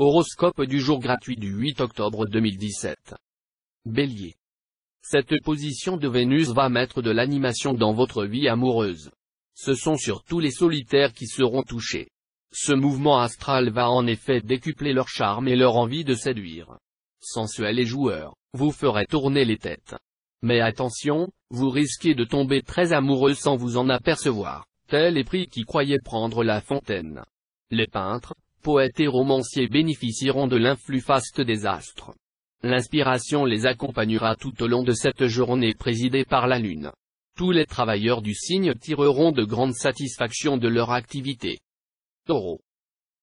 Horoscope du jour gratuit du 8 octobre 2017. Bélier. Cette position de Vénus va mettre de l'animation dans votre vie amoureuse. Ce sont surtout les solitaires qui seront touchés. Ce mouvement astral va en effet décupler leur charme et leur envie de séduire. Sensuels et joueurs, vous ferez tourner les têtes. Mais attention, vous risquez de tomber très amoureux sans vous en apercevoir, tels les pris qui croyaient prendre la fontaine. Les peintres, poètes et romanciers bénéficieront de l'influx faste des astres. L'inspiration les accompagnera tout au long de cette journée présidée par la Lune. Tous les travailleurs du signe tireront de grandes satisfactions de leur activité. Taureau.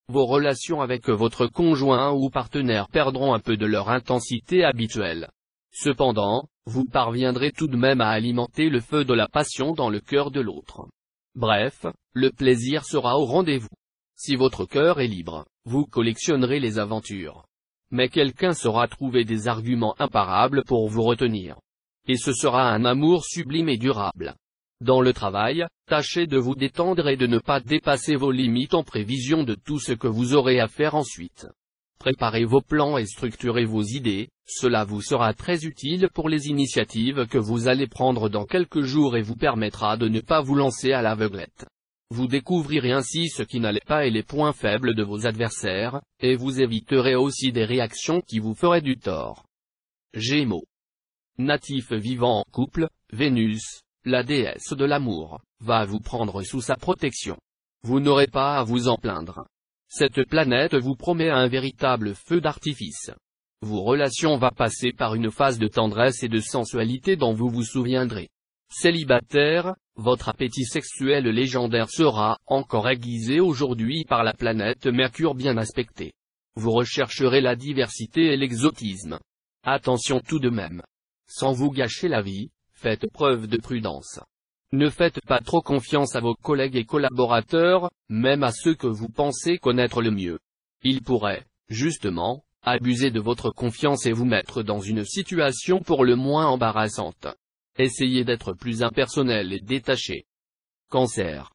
Vos relations avec votre conjoint ou partenaire perdront un peu de leur intensité habituelle. Cependant, vous parviendrez tout de même à alimenter le feu de la passion dans le cœur de l'autre. Bref, le plaisir sera au rendez-vous. Si votre cœur est libre, vous collectionnerez les aventures. Mais quelqu'un saura trouver des arguments imparables pour vous retenir. Et ce sera un amour sublime et durable. Dans le travail, tâchez de vous détendre et de ne pas dépasser vos limites en prévision de tout ce que vous aurez à faire ensuite. Préparez vos plans et structurez vos idées, cela vous sera très utile pour les initiatives que vous allez prendre dans quelques jours et vous permettra de ne pas vous lancer à l'aveuglette. Vous découvrirez ainsi ce qui n'allait pas et les points faibles de vos adversaires, et vous éviterez aussi des réactions qui vous feraient du tort. Gémeaux. Natif vivant en couple, Vénus, la déesse de l'amour, va vous prendre sous sa protection. Vous n'aurez pas à vous en plaindre. Cette planète vous promet un véritable feu d'artifice. Vos relations vont passer par une phase de tendresse et de sensualité dont vous vous souviendrez. Célibataire, votre appétit sexuel légendaire sera encore aiguisé aujourd'hui par la planète Mercure bien aspectée. Vous rechercherez la diversité et l'exotisme. Attention tout de même. Sans vous gâcher la vie, faites preuve de prudence. Ne faites pas trop confiance à vos collègues et collaborateurs, même à ceux que vous pensez connaître le mieux. Ils pourraient, justement, abuser de votre confiance et vous mettre dans une situation pour le moins embarrassante. Essayez d'être plus impersonnel et détaché. Cancer.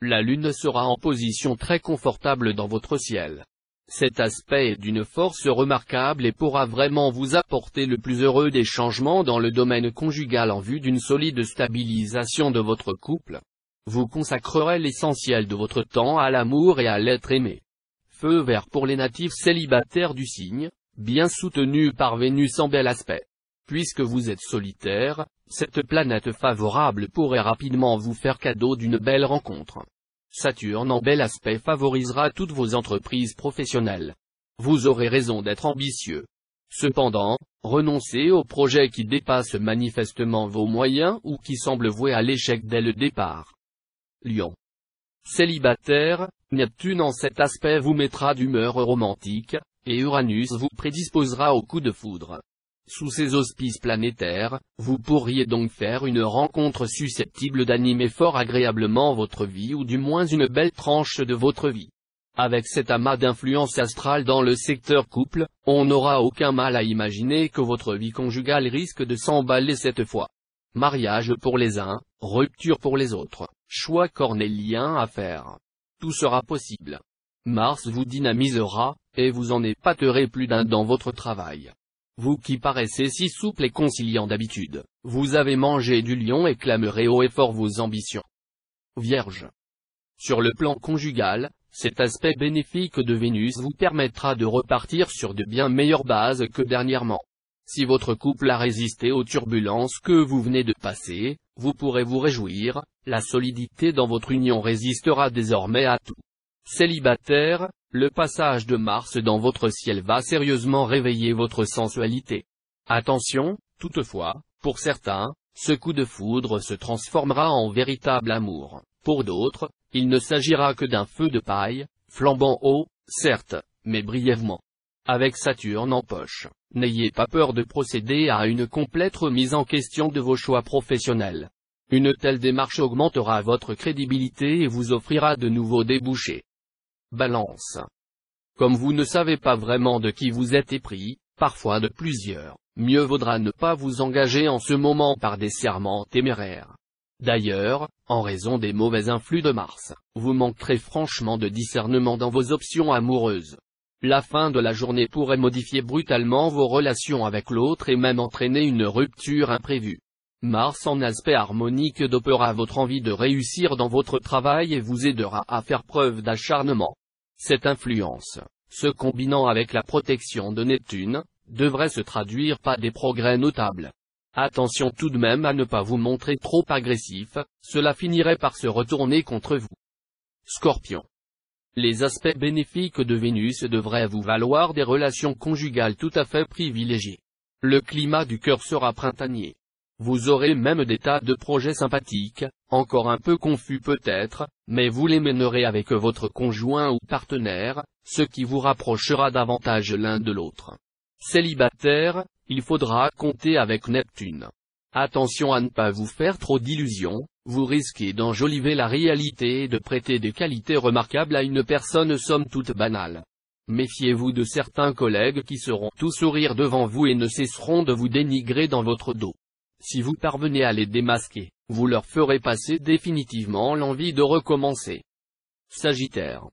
La Lune sera en position très confortable dans votre ciel. Cet aspect est d'une force remarquable et pourra vraiment vous apporter le plus heureux des changements dans le domaine conjugal en vue d'une solide stabilisation de votre couple. Vous consacrerez l'essentiel de votre temps à l'amour et à l'être aimé. Feu vert pour les natifs célibataires du signe, bien soutenus par Vénus en bel aspect. Puisque vous êtes solitaire, cette planète favorable pourrait rapidement vous faire cadeau d'une belle rencontre. Saturne en bel aspect favorisera toutes vos entreprises professionnelles. Vous aurez raison d'être ambitieux. Cependant, renoncez aux projets qui dépassent manifestement vos moyens ou qui semblent voués à l'échec dès le départ. Lion. Célibataire, Neptune en cet aspect vous mettra d'humeur romantique, et Uranus vous prédisposera au coup de foudre. Sous ces auspices planétaires, vous pourriez donc faire une rencontre susceptible d'animer fort agréablement votre vie ou du moins une belle tranche de votre vie. Avec cet amas d'influence astrale dans le secteur couple, on n'aura aucun mal à imaginer que votre vie conjugale risque de s'emballer cette fois. Mariage pour les uns, rupture pour les autres, choix cornélien à faire. Tout sera possible. Mars vous dynamisera, et vous en épaterez plus d'un dans votre travail. Vous qui paraissez si souple et conciliant d'habitude, vous avez mangé du lion et clamerez haut et fort vos ambitions. Vierge. Sur le plan conjugal, cet aspect bénéfique de Vénus vous permettra de repartir sur de bien meilleures bases que dernièrement. Si votre couple a résisté aux turbulences que vous venez de passer, vous pourrez vous réjouir, la solidité dans votre union résistera désormais à tout. Célibataire, le passage de Mars dans votre ciel va sérieusement réveiller votre sensualité. Attention, toutefois, pour certains, ce coup de foudre se transformera en véritable amour. Pour d'autres, il ne s'agira que d'un feu de paille, flambant haut, certes, mais brièvement. Avec Saturne en poche, n'ayez pas peur de procéder à une complète remise en question de vos choix professionnels. Une telle démarche augmentera votre crédibilité et vous offrira de nouveaux débouchés. Balance. Comme vous ne savez pas vraiment de qui vous êtes épris, parfois de plusieurs, mieux vaudra ne pas vous engager en ce moment par des serments téméraires. D'ailleurs, en raison des mauvais influx de Mars, vous manquerez franchement de discernement dans vos options amoureuses. La fin de la journée pourrait modifier brutalement vos relations avec l'autre et même entraîner une rupture imprévue. Mars en aspect harmonique dopera votre envie de réussir dans votre travail et vous aidera à faire preuve d'acharnement. Cette influence, se combinant avec la protection de Neptune, devrait se traduire par des progrès notables. Attention tout de même à ne pas vous montrer trop agressif, cela finirait par se retourner contre vous. Scorpion. Les aspects bénéfiques de Vénus devraient vous valoir des relations conjugales tout à fait privilégiées. Le climat du cœur sera printanier. Vous aurez même des tas de projets sympathiques, encore un peu confus peut-être, mais vous les mènerez avec votre conjoint ou partenaire, ce qui vous rapprochera davantage l'un de l'autre. Célibataire, il faudra compter avec Neptune. Attention à ne pas vous faire trop d'illusions, vous risquez d'enjoliver la réalité et de prêter des qualités remarquables à une personne somme toute banale. Méfiez-vous de certains collègues qui seront tout sourire devant vous et ne cesseront de vous dénigrer dans votre dos. Si vous parvenez à les démasquer, vous leur ferez passer définitivement l'envie de recommencer. Sagittaire.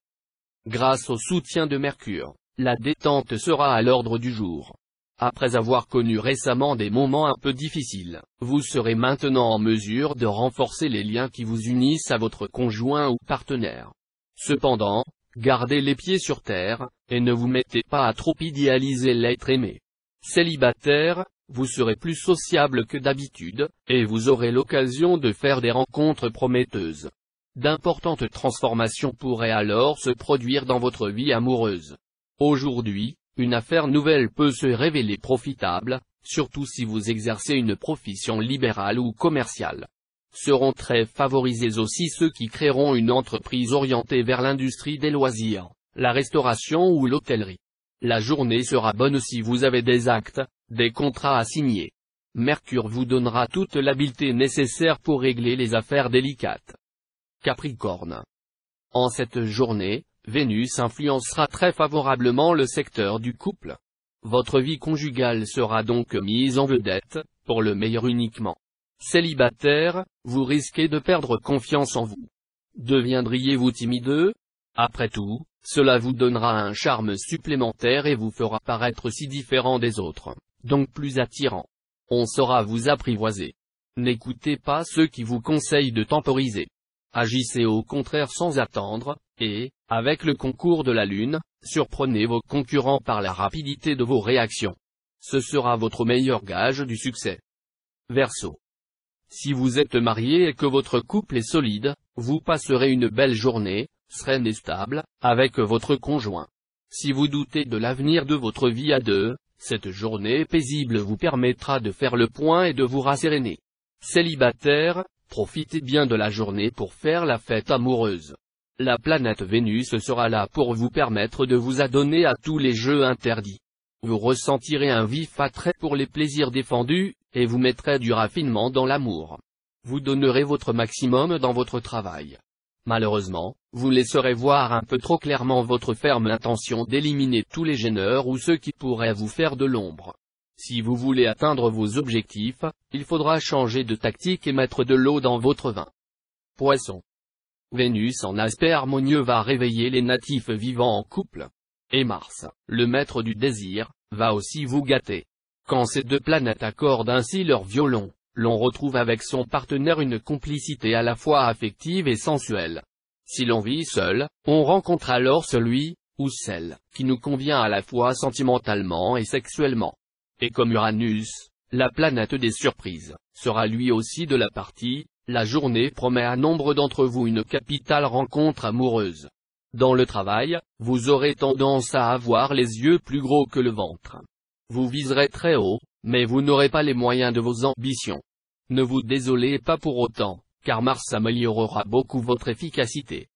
Grâce au soutien de Mercure, la détente sera à l'ordre du jour. Après avoir connu récemment des moments un peu difficiles, vous serez maintenant en mesure de renforcer les liens qui vous unissent à votre conjoint ou partenaire. Cependant, gardez les pieds sur terre, et ne vous mettez pas à trop idéaliser l'être aimé. Célibataire, vous serez plus sociable que d'habitude, et vous aurez l'occasion de faire des rencontres prometteuses. D'importantes transformations pourraient alors se produire dans votre vie amoureuse. Aujourd'hui, une affaire nouvelle peut se révéler profitable, surtout si vous exercez une profession libérale ou commerciale. Seront très favorisés aussi ceux qui créeront une entreprise orientée vers l'industrie des loisirs, la restauration ou l'hôtellerie. La journée sera bonne si vous avez des actes, des contrats à signer. Mercure vous donnera toute l'habileté nécessaire pour régler les affaires délicates. Capricorne. En cette journée, Vénus influencera très favorablement le secteur du couple. Votre vie conjugale sera donc mise en vedette, pour le meilleur uniquement. Célibataire, vous risquez de perdre confiance en vous. Deviendriez-vous timide? Après tout, cela vous donnera un charme supplémentaire et vous fera paraître si différent des autres, donc plus attirant. On saura vous apprivoiser. N'écoutez pas ceux qui vous conseillent de temporiser. Agissez au contraire sans attendre, et, avec le concours de la Lune, surprenez vos concurrents par la rapidité de vos réactions. Ce sera votre meilleur gage du succès. Verseau. Si vous êtes marié et que votre couple est solide, vous passerez une belle journée, sereine et stable, avec votre conjoint. Si vous doutez de l'avenir de votre vie à deux, cette journée paisible vous permettra de faire le point et de vous rasséréner. Célibataire, profitez bien de la journée pour faire la fête amoureuse. La planète Vénus sera là pour vous permettre de vous adonner à tous les jeux interdits. Vous ressentirez un vif attrait pour les plaisirs défendus, et vous mettrez du raffinement dans l'amour. Vous donnerez votre maximum dans votre travail. Malheureusement, vous laisserez voir un peu trop clairement votre ferme intention d'éliminer tous les gêneurs ou ceux qui pourraient vous faire de l'ombre. Si vous voulez atteindre vos objectifs, il faudra changer de tactique et mettre de l'eau dans votre vin. Poisson. Vénus en aspect harmonieux va réveiller les natifs vivants en couple. Et Mars, le maître du désir, va aussi vous gâter. Quand ces deux planètes accordent ainsi leur violon, l'on retrouve avec son partenaire une complicité à la fois affective et sensuelle. Si l'on vit seul, on rencontre alors celui, ou celle, qui nous convient à la fois sentimentalement et sexuellement. Et comme Uranus, la planète des surprises, sera lui aussi de la partie, la journée promet à nombre d'entre vous une capitale rencontre amoureuse. Dans le travail, vous aurez tendance à avoir les yeux plus gros que le ventre. Vous viserez très haut, mais vous n'aurez pas les moyens de vos ambitions. Ne vous désolez pas pour autant, car Mars améliorera beaucoup votre efficacité.